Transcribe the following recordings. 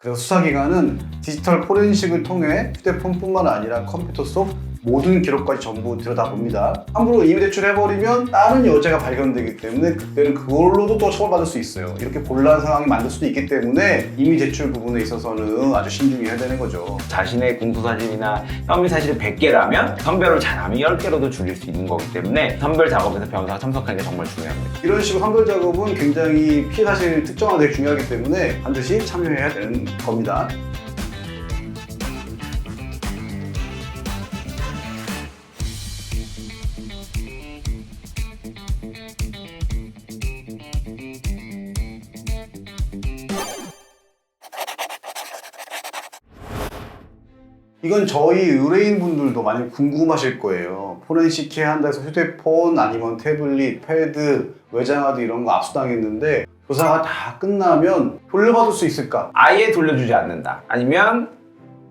그래서 수사기관은 디지털 포렌식을 통해 휴대폰뿐만 아니라 컴퓨터 속 모든 기록까지 전부 들여다봅니다. 함부로 임의 제출해버리면 다른 여죄가 발견되기 때문에 그때는 그걸로도 또 처벌받을 수 있어요. 이렇게 곤란한 상황이 만들 수도 있기 때문에 임의 제출 부분에 있어서는 아주 신중해야 되는 거죠. 자신의 공소사실이나 혐의 사실이 100개라면 선별을 잘하면 10개로도 줄일 수 있는 거기 때문에 선별 작업에서 변호사가 참석하는 게 정말 중요합니다. 이런 식으로 선별 작업은 굉장히 피해 사실 특정화가 되게 중요하기 때문에 반드시 참여해야 되는 겁니다. 이건 저희 의뢰인분들도 많이 궁금하실 거예요. 포렌식 해야 한다 해서 휴대폰 아니면 태블릿, 패드, 외장하드 이런 거 압수당했는데 조사가 다 끝나면 돌려받을 수 있을까? 아예 돌려주지 않는다. 아니면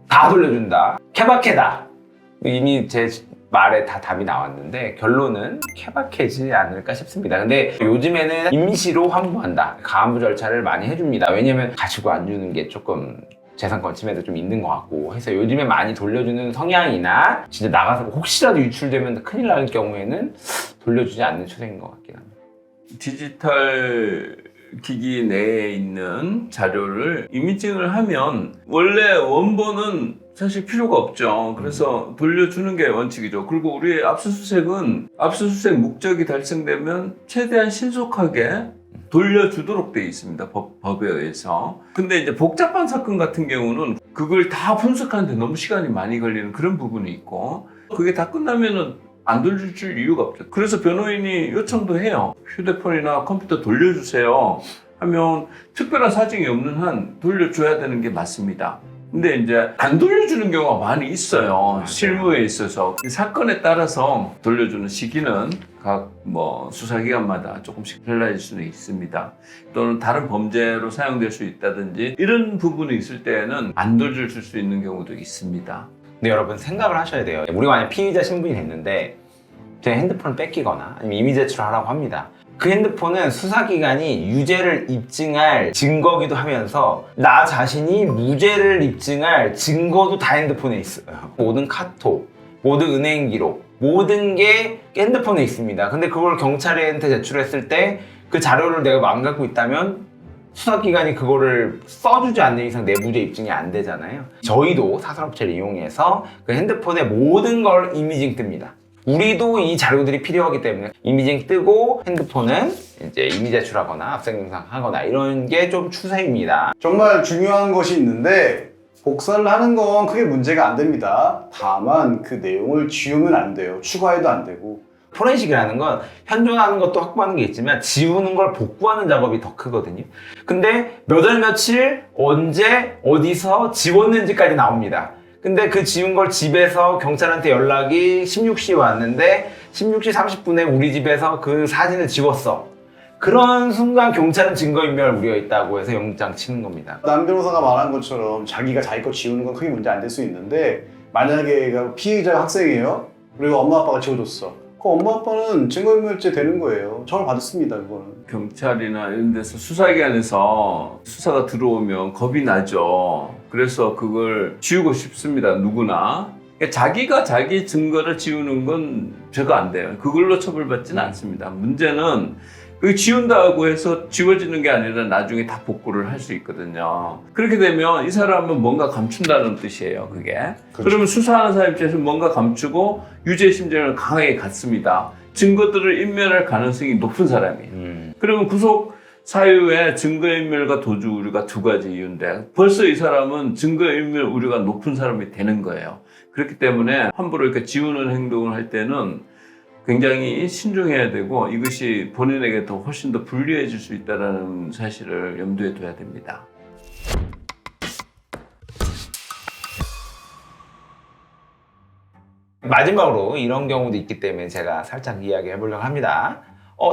다 돌려준다. 케바케다. 이미 제 말에 다 답이 나왔는데 결론은 케바케지 않을까 싶습니다. 근데 요즘에는 임시로 환부한다. 가한부 절차를 많이 해줍니다. 왜냐면 가지고 안 주는 게 조금 재산권 침해도 좀 있는 것 같고 해서 요즘에 많이 돌려주는 성향이나 진짜 나가서 혹시라도 유출되면 큰일 날 경우에는 돌려주지 않는 추세인 것 같긴 합니다. 디지털 기기 내에 있는 자료를 이미징을 하면 원래 원본은 사실 필요가 없죠. 그래서 돌려주는 게 원칙이죠. 그리고 우리의 압수수색은 압수수색 목적이 달성되면 최대한 신속하게 돌려주도록 되어 있습니다. 법에 의해서. 근데 이제 복잡한 사건 같은 경우는 그걸 다 분석하는데 너무 시간이 많이 걸리는 그런 부분이 있고 그게 다 끝나면은 안 돌려줄 이유가 없죠. 그래서 변호인이 요청도 해요. 휴대폰이나 컴퓨터 돌려주세요 하면 특별한 사정이 없는 한 돌려줘야 되는 게 맞습니다. 근데 이제 안 돌려주는 경우가 많이 있어요. 실무에 있어서. 사건에 따라서 돌려주는 시기는 각 수사기관마다 조금씩 달라질 수는 있습니다. 또는 다른 범죄로 사용될 수 있다든지 이런 부분이 있을 때는 안 돌려줄 수 있는 경우도 있습니다. 근데 여러분 생각을 하셔야 돼요. 우리가 만약 피의자 신분이 됐는데 제 핸드폰을 뺏기거나 아니면 이미 제출하라고 합니다. 그 핸드폰은 수사기관이 유죄를 입증할 증거기도 하면서 나 자신이 무죄를 입증할 증거도 다 핸드폰에 있어요. 모든 카톡, 모든 은행 기록, 모든 게 핸드폰에 있습니다. 근데 그걸 경찰한테 제출했을 때 그 자료를 내가 안 갖고 있다면 수사기관이 그거를 써주지 않는 이상 내 무죄 입증이 안 되잖아요. 저희도 사설업체를 이용해서 그 핸드폰에 모든 걸 이미징 뜹니다. 우리도 이 자료들이 필요하기 때문에 이미징 뜨고 핸드폰은 이제 이미 제출하거나 압수수색 영상하거나 이런 게 좀 추세입니다. 정말 중요한 것이 있는데 복사를 하는 건 크게 문제가 안 됩니다. 다만 그 내용을 지우면 안 돼요. 추가해도 안 되고. 포렌식이라는 건 현존하는 것도 확보하는 게 있지만 지우는 걸 복구하는 작업이 더 크거든요. 근데 몇 월 며칠 언제 어디서 지웠는지까지 나옵니다. 근데 그 지운 걸 집에서 경찰한테 연락이 16시에 왔는데 16시 30분에 우리 집에서 그 사진을 지웠어. 그런 순간 경찰은 증거인멸 우려가 있다고 해서 영장 치는 겁니다. 남 변호사가 말한 것처럼 자기가 자기 거 지우는 건 크게 문제 안 될 수 있는데 만약에 피해자가 학생이에요. 그리고 엄마 아빠가 지워줬어. 그 엄마 아빠는 증거인멸죄 되는 거예요. 처벌 받습니다. 그거는. 경찰이나 이런 데서 수사기관에서 수사가 들어오면 겁이 나죠. 그래서 그걸 지우고 싶습니다. 누구나. 그러니까 자기가 자기 증거를 지우는 건 죄가 안 돼요. 그걸로 처벌받지는 않습니다. 문제는 그 지운다고 해서 지워지는 게 아니라 나중에 다 복구를 할 수 있거든요. 그렇게 되면 이 사람은 뭔가 감춘다는 뜻이에요, 그게. 그렇죠. 그러면 수사하는 사람 입장에서 뭔가 감추고 유죄 심정을 강하게 갖습니다. 증거들을 인멸할 가능성이 높은 사람이에요. 그러면 구속 사유에 증거인멸과 도주 우려가 두 가지 이유인데 벌써 이 사람은 증거인멸 우려가 높은 사람이 되는 거예요. 그렇기 때문에 함부로 이렇게 지우는 행동을 할 때는 굉장히 신중해야 되고 이것이 본인에게 더 훨씬 더 불리해질 수 있다는 사실을 염두에 둬야 됩니다. 마지막으로 이런 경우도 있기 때문에 제가 살짝 이야기해 보려고 합니다.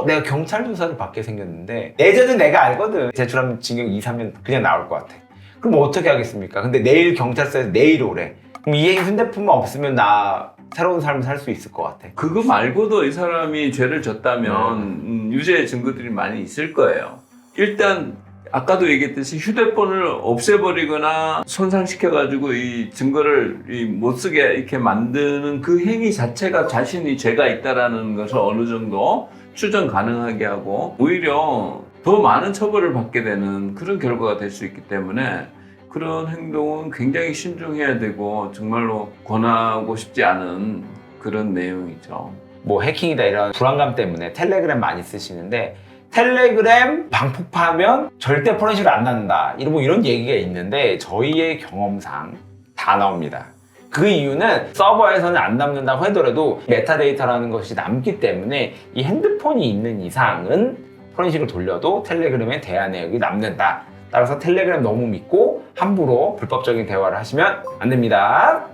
내가 경찰 조사를 받게 생겼는데 예전에 내가 알거든. 제출하면 징역 2, 3년 그냥 나올 것 같아. 그럼 어떻게 하겠습니까? 근데 내일 경찰서에서 내일 오래. 그럼 이 휴대폰만 없으면 나 새로운 삶을 살 수 있을 것 같아. 그거 말고도 이 사람이 죄를 졌다면 유죄의 증거들이 많이 있을 거예요. 일단 아까도 얘기했듯이 휴대폰을 없애버리거나 손상시켜가지고 이 증거를 못 쓰게 이렇게 만드는 그 행위 자체가 자신이 죄가 있다라는 것을 어느 정도 추정 가능하게 하고 오히려 더 많은 처벌을 받게 되는 그런 결과가 될 수 있기 때문에 그런 행동은 굉장히 신중해야 되고 정말로 권하고 싶지 않은 그런 내용이죠. 뭐 해킹이다 이런 불안감 때문에 텔레그램 많이 쓰시는데 텔레그램 방폭파하면 절대 포렌식을 안 낳는다 이런 얘기가 있는데 저희의 경험상 다 나옵니다. 그 이유는 서버에서는 안 남는다고 하더라도 메타데이터라는 것이 남기 때문에 이 핸드폰이 있는 이상은 포렌식을 돌려도 텔레그램에 대화 내역이 남는다. 따라서 텔레그램 너무 믿고 함부로 불법적인 대화를 하시면 안 됩니다.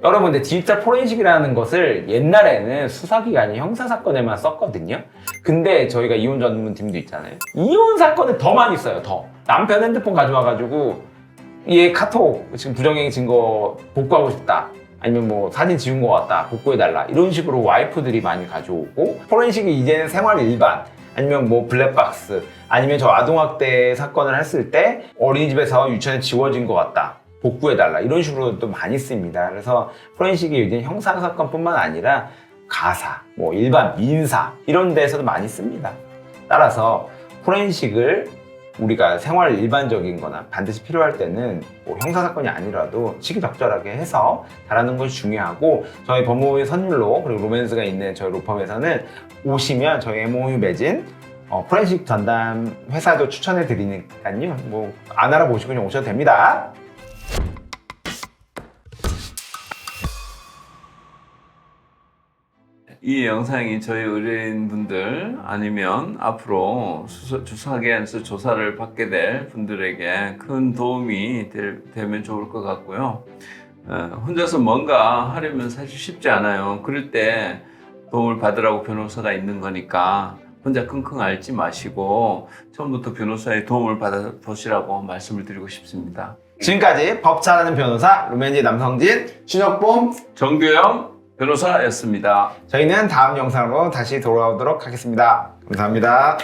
여러분, 근데 디지털 포렌식이라는 것을 옛날에는 수사기관이 형사사건에만 썼거든요. 근데 저희가 이혼 전문팀도 있잖아요. 이혼 사건에 더 많이 써요, 더. 남편 핸드폰 가져와가지고 얘 카톡 지금 부정행위 증거 복구하고 싶다. 아니면 뭐 사진 지운 거 같다. 복구해달라. 이런 식으로 와이프들이 많이 가져오고 포렌식이 이제는 생활 일반 아니면 뭐 블랙박스 아니면 저 아동학대 사건을 했을 때 어린이집에서 유치원에 지워진 것 같다. 복구해달라 이런 식으로 또 많이 씁니다. 그래서 포렌식이 요즘 형사사건뿐만 아니라 가사, 뭐 일반 민사 이런 데서도 많이 씁니다. 따라서 포렌식을 우리가 생활 일반적인 거나 반드시 필요할 때는 뭐 형사사건이 아니라도 시기적절하게 해서 잘하는 것이 중요하고 저희 법무부의 선율로 그리고 로맨스가 있는 저희 로펌에서는 오시면 저희 MOU 맺은 포렌식 전담 회사도 추천해 드리니까요. 뭐 안 알아보시고 그냥 오셔도 됩니다. 이 영상이 저희 의뢰인분들 아니면 앞으로 수사기관에서 조사를 받게 될 분들에게 큰 도움이 되면 좋을 것 같고요. 혼자서 뭔가 하려면 사실 쉽지 않아요. 그럴 때 도움을 받으라고 변호사가 있는 거니까 혼자 끙끙 앓지 마시고 처음부터 변호사의 도움을 받아보시라고 말씀을 드리고 싶습니다. 지금까지 법 잘하는 변호사 루멘지 남성진 신혁범 정규영 변호사였습니다. 저희는 다음 영상으로 다시 돌아오도록 하겠습니다. 감사합니다.